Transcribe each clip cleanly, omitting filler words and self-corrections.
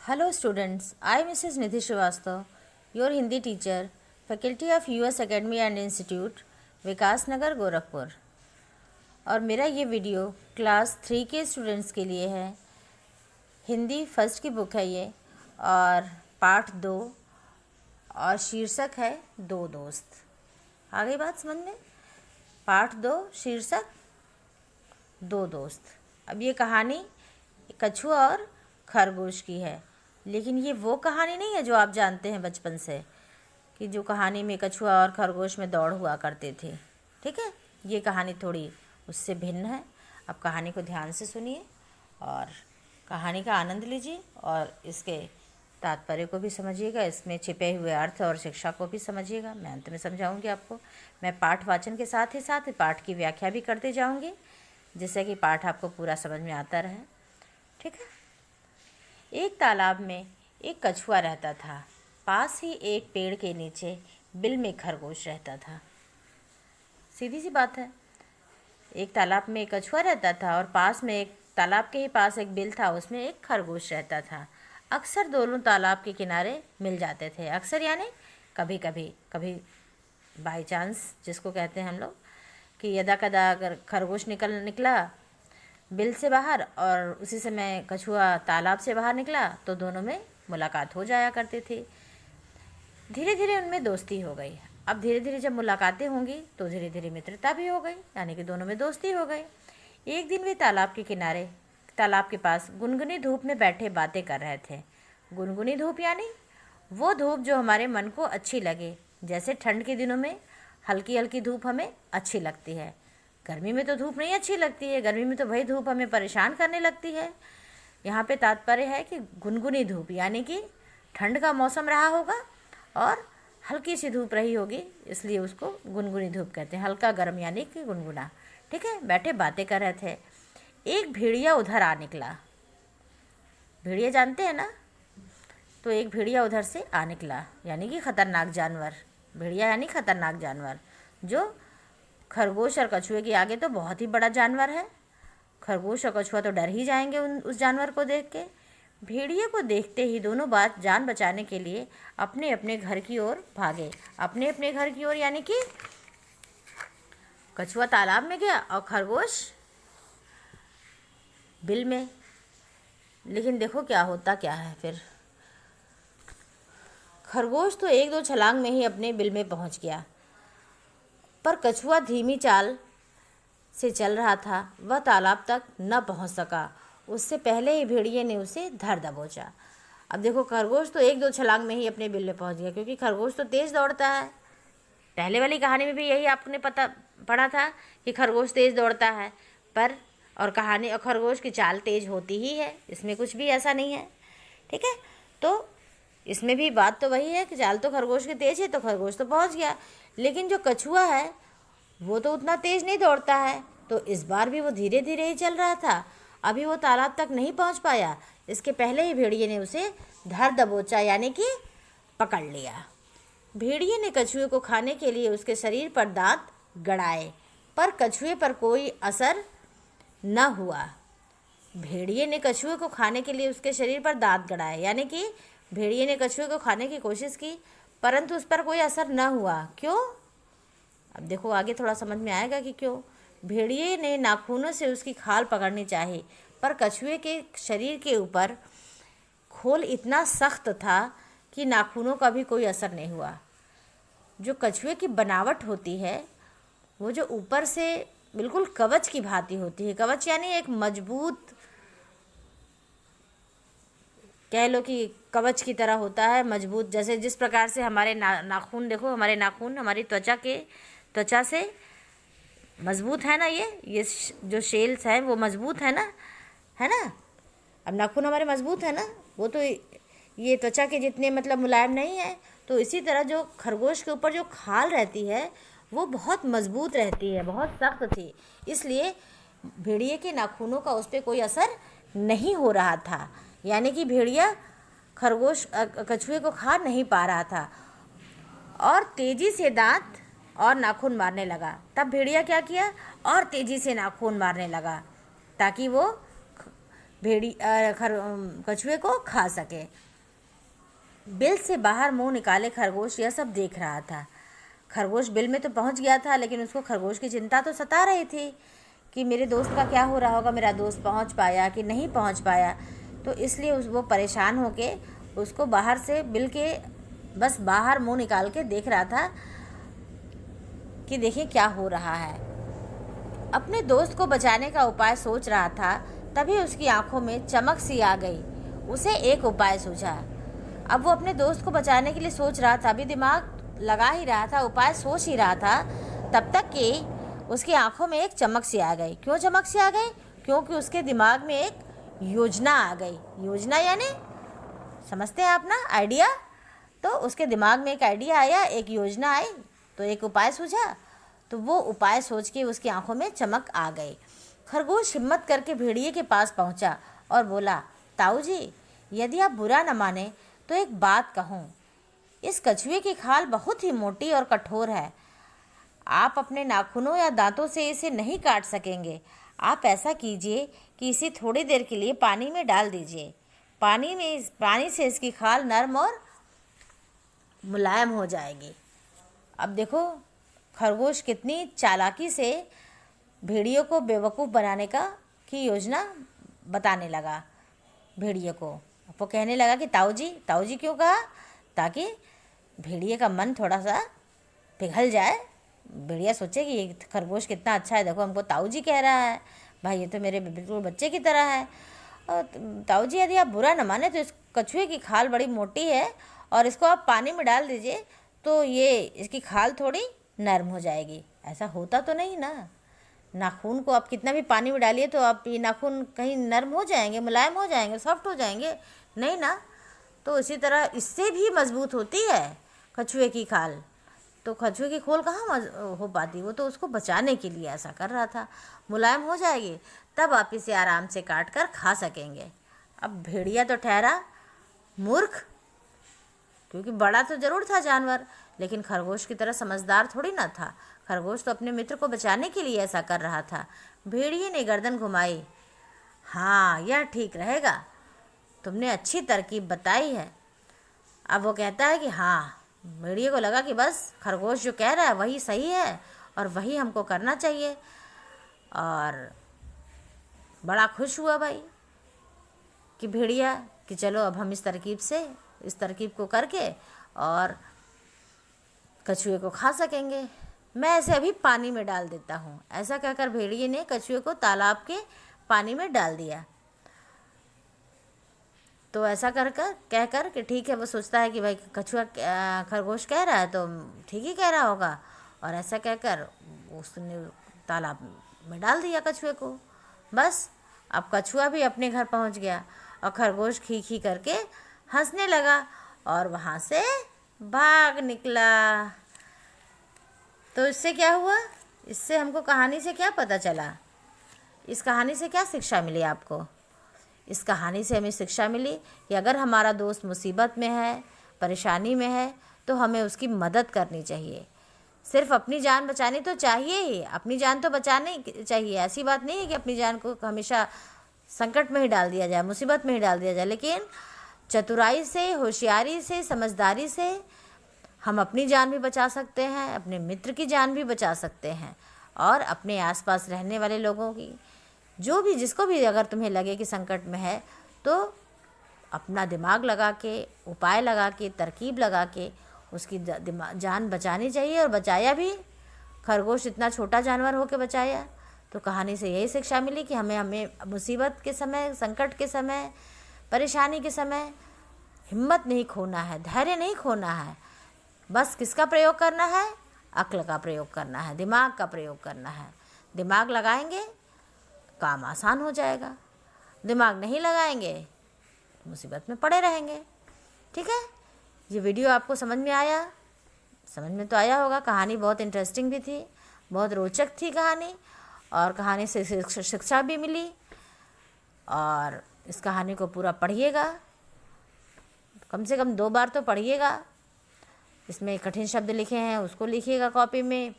Hello students, I am Mrs. Nidhi Srivastava, your Hindi teacher, Faculty of US Academy and Institute, विकास नगर गोरखपुर। और मेरा ये video class 3 के students के लिए है। हिंदी फर्स्ट की बुक है ये, और पार्ट 2 और शीर्षक है दो दोस्त। आ गई बात समझ में? पार्ट 2 शीर्षक दो दोस्त। अब ये कहानी कछुआ और खरगोश की है, लेकिन ये वो कहानी नहीं है जो आप जानते हैं बचपन से, कि जो कहानी में कछुआ और खरगोश में दौड़ हुआ करते थे। ठीक है, ये कहानी थोड़ी उससे भिन्न है। अब कहानी को ध्यान से सुनिए और कहानी का आनंद लीजिए और इसके तात्पर्य को भी समझिएगा, इसमें छिपे हुए अर्थ और शिक्षा को भी समझिएगा। मैं अंत में समझाऊंगी आपको। मैं पाठ वाचन के साथ ही पाठ की व्याख्या भी करते जाऊंगी, जिससे कि पाठ आपको पूरा समझ में आता रहे। ठीक है। एक तालाब में एक कछुआ रहता था। पास ही एक पेड़ के नीचे बिल में खरगोश रहता था। सीधी सी बात है। एक तालाब में एक कछुआ रहता था और पास में एक तालाब के ही पास एक बिल था, उसमें एक खरगोश रहता था। अक्सर दोनों तालाब के किनारे मिल जाते थे। अक्सर यानी कभी कभी, कभी बाई चांस जिसको कहते हैं हम लोग, कि यदा कदा अगर खरगोश निकला बिल से बाहर और उसी समय कछुआ तालाब से बाहर निकला तो दोनों में मुलाकात हो जाया करती थी। धीरे धीरे उनमें दोस्ती हो गई। अब धीरे धीरे जब मुलाकातें होंगी तो धीरे धीरे मित्रता भी हो गई, यानी कि दोनों में दोस्ती हो गई। एक दिन वे तालाब के किनारे, तालाब के पास गुनगुनी धूप में बैठे बातें कर रहे थे। गुनगुनी धूप यानी वो धूप जो हमारे मन को अच्छी लगे। जैसे ठंड के दिनों में हल्की हल्की धूप हमें अच्छी लगती है। गर्मी में तो धूप नहीं अच्छी लगती है, गर्मी में तो वही धूप हमें परेशान करने लगती है। यहाँ पे तात्पर्य है कि गुनगुनी धूप, यानी कि ठंड का मौसम रहा होगा और हल्की सी धूप रही होगी, इसलिए उसको गुनगुनी धूप कहते हैं। हल्का गर्म यानी कि गुनगुना। ठीक है, बैठे बातें कर रहे थे। एक भेड़िया उधर आ निकला। भेड़िया जानते हैं ना? तो एक भेड़िया उधर से आ निकला, यानी कि खतरनाक जानवर। भेड़िया यानी खतरनाक जानवर, जो खरगोश और कछुए के आगे तो बहुत ही बड़ा जानवर है। खरगोश और कछुआ तो डर ही जाएंगे उस जानवर को देख के। भेड़िए को देखते ही दोनों बात जान बचाने के लिए अपने अपने घर की ओर भागे। अपने अपने घर की ओर यानी कि कछुआ तालाब में गया और खरगोश बिल में। लेकिन देखो क्या होता क्या है फिर। खरगोश तो एक दो छलांग में ही अपने बिल में पहुंच गया, पर कछुआ धीमी चाल से चल रहा था। वह तालाब तक न पहुंच सका। उससे पहले ही भेड़िए ने उसे धर दबोचा। अब देखो, खरगोश तो एक दो छलांग में ही अपने बिल में पहुंच गया, क्योंकि खरगोश तो तेज़ दौड़ता है। पहले वाली कहानी में भी यही आपने पढ़ा था कि खरगोश तेज़ दौड़ता है, पर और कहानी और खरगोश की चाल तेज़ होती ही है, इसमें कुछ भी ऐसा नहीं है। ठीक है, तो इसमें भी बात तो वही है कि चाल तो खरगोश की तेज़ है, तो खरगोश तो पहुंच गया। लेकिन जो कछुआ है वो तो उतना तेज़ नहीं दौड़ता है, तो इस बार भी वो धीरे धीरे ही चल रहा था। अभी वो तालाब तक नहीं पहुंच पाया, इसके पहले ही भेड़िए ने उसे धर दबोचा, यानी कि पकड़ लिया। भेड़िए ने कछुए को खाने के लिए उसके शरीर पर दांत गड़ाए, पर कछुए पर कोई असर न हुआ। भेड़िए ने कछुए को खाने के लिए उसके शरीर पर दांत गड़ाए, यानी कि भेड़िए ने कछुए को खाने की कोशिश की, परंतु उस पर कोई असर न हुआ। क्यों? अब देखो, आगे थोड़ा समझ में आएगा कि क्यों। भेड़िए ने नाखूनों से उसकी खाल पकड़नी चाही, पर कछुए के शरीर के ऊपर खोल इतना सख्त था कि नाखूनों का भी कोई असर नहीं हुआ। जो कछुए की बनावट होती है वो जो ऊपर से बिल्कुल कवच की भांति होती है। कवच यानी एक मजबूत, कह लो कि कवच की तरह होता है, मजबूत। जैसे जिस प्रकार से हमारे नाखून, देखो हमारे नाखून हमारी त्वचा से मजबूत है ना, ये जो शेल्स हैं वो मजबूत है ना। अब नाखून हमारे मजबूत है ना, वो तो ये त्वचा के जितने मतलब मुलायम नहीं है। तो इसी तरह जो खरगोश के ऊपर जो खाल रहती है वो बहुत मजबूत रहती है, बहुत सख्त थी, इसलिए भेड़िए के नाखूनों का उस पर कोई असर नहीं हो रहा था। यानी कि भेड़िया कछुए को खा नहीं पा रहा था और तेज़ी से दांत और नाखून मारने लगा। तब भेड़िया क्या किया? और तेज़ी से नाखून मारने लगा ताकि वो कछुए को खा सके। बिल से बाहर मुंह निकाले खरगोश यह सब देख रहा था। खरगोश बिल में तो पहुंच गया था, लेकिन उसको खरगोश की चिंता तो सता रही थी कि मेरे दोस्त का क्या हो रहा होगा, मेरा दोस्त पहुंच पाया कि नहीं पहुंच पाया। तो इसलिए वो परेशान होके उसको बाहर से बिल के बस बाहर मुंह निकाल के देख रहा था कि देखिए क्या हो रहा है। अपने दोस्त को बचाने का उपाय सोच रहा था, तभी उसकी आंखों में चमक सी आ गई। उसे एक उपाय सूझा। अब वो अपने दोस्त को बचाने के लिए सोच रहा था, अभी दिमाग लगा ही रहा था, उपाय सोच ही रहा था, तब तक कि उसकी आंखों में एक चमक सी आ गई। क्यों चमक सी आ गई? क्योंकि उसके दिमाग में एक योजना आ गई। योजना यानी समझते हैं आप ना, आइडिया। तो उसके दिमाग में एक आइडिया आया, एक योजना आई, तो एक उपाय सूझा। तो वो उपाय सोच के उसकी आंखों में चमक आ गई। खरगोश हिम्मत करके भेड़िए के पास पहुंचा और बोला, ताऊ जी, यदि आप बुरा न माने तो एक बात कहूँ। इस कछुए की खाल बहुत ही मोटी और कठोर है। आप अपने नाखूनों या दांतों से इसे नहीं काट सकेंगे। आप ऐसा कीजिए कि इसे थोड़ी देर के लिए पानी में डाल दीजिए। पानी से इसकी खाल नरम और मुलायम हो जाएगी। अब देखो खरगोश कितनी चालाकी से भेड़ियों को बेवकूफ़ बनाने की योजना बताने लगा भेड़िए को। वो कहने लगा कि ताऊ जी क्यों कहा? ताकि भेड़िए का मन थोड़ा सा पिघल जाए। भेड़िया सोचे कि ये खरगोश कितना अच्छा है, देखो हमको ताऊ जी कह रहा है, भाई ये तो मेरे बिल्कुल बच्चे की तरह है। और ताऊ जी, यदि आप बुरा न माने तो इस कछुए की खाल बड़ी मोटी है और इसको आप पानी में डाल दीजिए तो ये इसकी खाल थोड़ी नरम हो जाएगी। ऐसा होता तो नहीं ना। नाखून को आप कितना भी पानी में डालिए तो आप ये नाखून कहीं नरम हो जाएंगे, मुलायम हो जाएंगे, सॉफ्ट हो जाएंगे, नहीं ना। तो इसी तरह इससे भी मजबूत होती है कछुए की खाल। तो कछुए की खोल कहाँ हो पाती, वो तो उसको बचाने के लिए ऐसा कर रहा था। मुलायम हो जाएगी तब आप इसे आराम से काट कर खा सकेंगे। अब भेड़िया तो ठहरा मूर्ख, क्योंकि बड़ा तो ज़रूर था जानवर, लेकिन खरगोश की तरह समझदार थोड़ी ना था। खरगोश तो अपने मित्र को बचाने के लिए ऐसा कर रहा था। भेड़िए ने गर्दन घुमाई। हाँ, यह ठीक रहेगा, तुमने अच्छी तरकीब बताई है। अब वो कहता है कि हाँ, भेड़िए को लगा कि बस खरगोश जो कह रहा है वही सही है और वही हमको करना चाहिए। और बड़ा खुश हुआ भाई कि भेड़िया कि चलो अब हम इस तरकीब को करके और कछुए को खा सकेंगे। मैं इसे अभी पानी में डाल देता हूँ। ऐसा कहकर भेड़िए ने कछुए को तालाब के पानी में डाल दिया। तो ऐसा कहकर कि ठीक है, वो सोचता है कि भाई कछुआ खरगोश कह रहा है तो ठीक ही कह रहा होगा, और ऐसा कहकर उसने तालाब में डाल दिया कछुए को। बस अब कछुआ भी अपने घर पहुंच गया और खरगोश खी खी करके हंसने लगा और वहाँ से भाग निकला। तो इससे क्या हुआ? इससे हमको कहानी से क्या पता चला? इस कहानी से क्या शिक्षा मिली आपको? इस कहानी से हमें शिक्षा मिली कि अगर हमारा दोस्त मुसीबत में है, परेशानी में है, तो हमें उसकी मदद करनी चाहिए। सिर्फ अपनी जान बचानी तो चाहिए ही, अपनी जान तो बचानी चाहिए। ऐसी बात नहीं है कि अपनी जान को हमेशा संकट में ही डाल दिया जाए, मुसीबत में ही डाल दिया जाए, लेकिन चतुराई से, होशियारी से, समझदारी से हम अपनी जान भी बचा सकते हैं, अपने मित्र की जान भी बचा सकते हैं, और अपने आसपास रहने वाले लोगों की, जिसको भी अगर तुम्हें लगे कि संकट में है, तो अपना दिमाग लगा के, उपाय लगा के, तरकीब लगा के उसकी जान बचानी चाहिए। और बचाया भी। खरगोश इतना छोटा जानवर हो के बचाया। तो कहानी से यही शिक्षा मिली कि हमें मुसीबत के समय, संकट के समय, परेशानी के समय हिम्मत नहीं खोना है, धैर्य नहीं खोना है। बस किसका प्रयोग करना है? अक्ल का प्रयोग करना है, दिमाग का प्रयोग करना है। दिमाग लगाएंगे काम आसान हो जाएगा, दिमाग नहीं लगाएंगे मुसीबत में पड़े रहेंगे। ठीक है, ये वीडियो आपको समझ में आया? समझ में तो आया होगा। कहानी बहुत इंटरेस्टिंग भी थी, बहुत रोचक थी कहानी, और कहानी से शिक्षा भी मिली। और इस कहानी को पूरा पढ़िएगा, कम से कम 2 बार तो पढ़िएगा। इसमें कठिन शब्द लिखे हैं उसको लिखिएगा कॉपी में।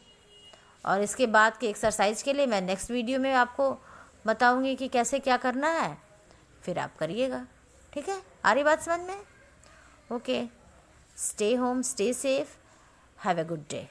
और इसके बाद के एक्सरसाइज के लिए मैं नेक्स्ट वीडियो में आपको बताऊंगी कि कैसे क्या करना है। फिर आप करिएगा। ठीक है, आ रही बात समझ में? Okay, stay home, stay safe, have a good day.